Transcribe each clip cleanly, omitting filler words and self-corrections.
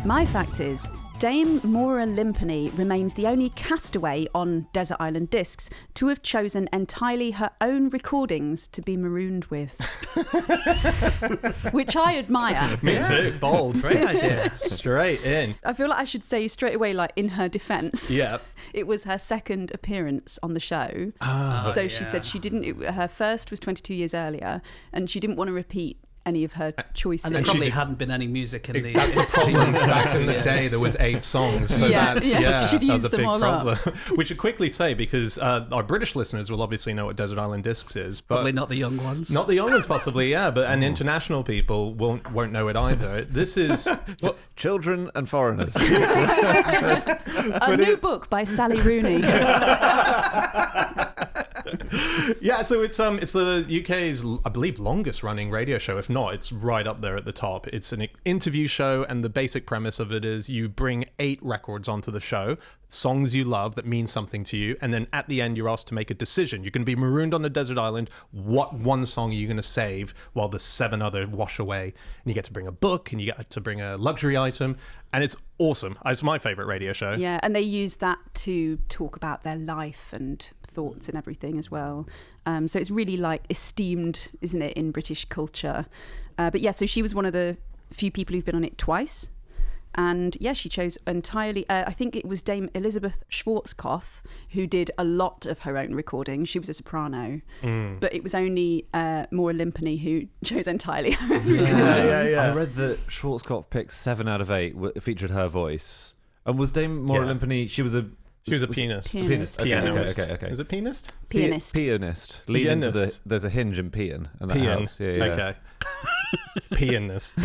My fact is, Dame Maura Limpany remains the only castaway on Desert Island Discs to have chosen entirely her own recordings to be marooned with. Which I admire. Me too. Bold. Great idea. Straight in. I feel like I should say straight away, like, in her defence. Yeah. It was her second appearance on the show. She said she didn't. Her first was 22 years earlier, and she didn't want to repeat any of her choices. And there probably hadn't been any music in That's the problem. Back in the day, there was 8 songs. So that was a big problem. We should quickly say, because our British listeners will obviously know what Desert Island Discs is. But probably not the young ones. Not the young ones, possibly, yeah. And international people won't know it either. This is... Children and Foreigners. A new book by Sally Rooney. Yeah, so it's the UK's, I believe, longest running radio show. If not, it's right up there at the top. It's an interview show, and the basic premise of it is you bring 8 records onto the show, songs you love that mean something to you, and then at the end you're asked to make a decision. You're going to be marooned on a desert island. What one song are you going to save while the 7 other wash away? And you get to bring a book, and you get to bring a luxury item, and it's awesome. It's my favourite radio show. Yeah, and they use that to talk about their life and thoughts and everything as well. So it's really like esteemed, isn't it, in British culture? But yeah, so she was one of the few people who've been on it twice. And yeah, she chose entirely, I think it was Dame Elizabeth Schwarzkopf who did a lot of her own recording. She was a soprano, but it was only Maura Limpany who chose entirely her own recordings. I read that Schwarzkopf picked 7 out of 8 featured her voice. And was Dame Maura Limpany, she was a pianist. Pianist. Pianist. Okay. Is it pianist? Pianist. Pianist. Lead into there's a hinge in pian, and that helps. Yeah. Okay. Pianist.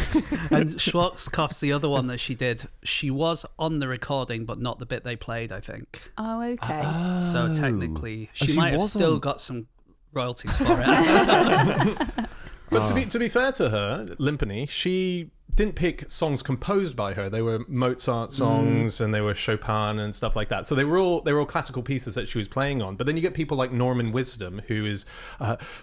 And Schwarzkopf's the other one that she did. She was on the recording, but not the bit they played, I think. Oh, okay. So technically, she might have still got some royalties for it. But to be fair to her, Limpany, she didn't pick songs composed by her. They were Mozart songs and they were Chopin and stuff like that. So they were all classical pieces that she was playing on. But then you get people like Norman Wisdom, who is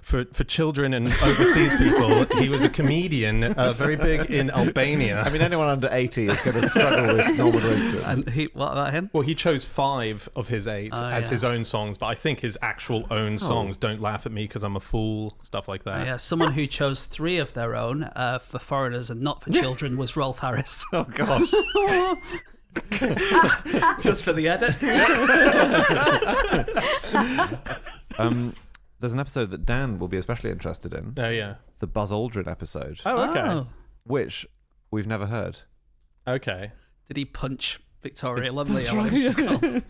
for children and overseas people. He was a comedian, very big in Albania. I mean, anyone under 80 is going to struggle with Norman Wisdom. And what about him? Well, he chose 5 of his 8 as his own songs, but I think his actual own songs, Don't Laugh at Me Because I'm a Fool, stuff like that. Yeah, someone who chose 3 of their own for foreigners and not for children was Rolf Harris. Oh, God. Just for the edit. There's an episode that Dan will be especially interested in. Oh, yeah. The Buzz Aldrin episode. Oh, okay. Which we've never heard. Okay. Did he punch Victoria Lovely? Or whatever she's called?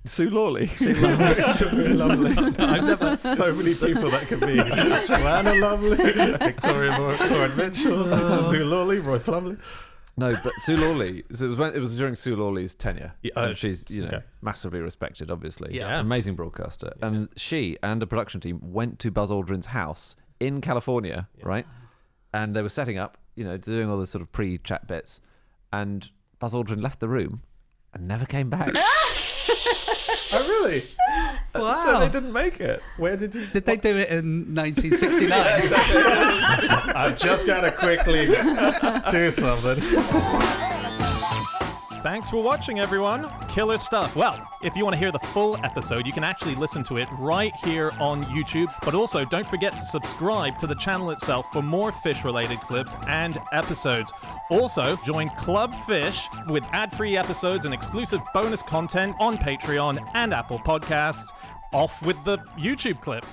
Sue Lawley. Victoria Lovely. I've never so many people that could be. Joanna Lovely, Victoria Coren Mitchell, Sue Lawley, Roy Plumley. No, but Sue Lawley. So it was during Sue Lawley's tenure. Yeah, and she's massively respected, obviously. Yeah. Amazing broadcaster. Yeah. And she and a production team went to Buzz Aldrin's house in California, right? And they were setting up, doing all the sort of pre-chat bits. And Buzz Aldrin left the room and never came back. Oh, really? Wow. So they didn't make it. Where did you... Did they do it in 1969? I've just got to quickly do something. Thanks for watching, everyone. Killer stuff. Well, if you want to hear the full episode, you can actually listen to it right here on YouTube. But also, don't forget to subscribe to the channel itself for more fish-related clips and episodes. Also, join Club Fish with ad-free episodes and exclusive bonus content on Patreon and Apple Podcasts. Off with the YouTube clip.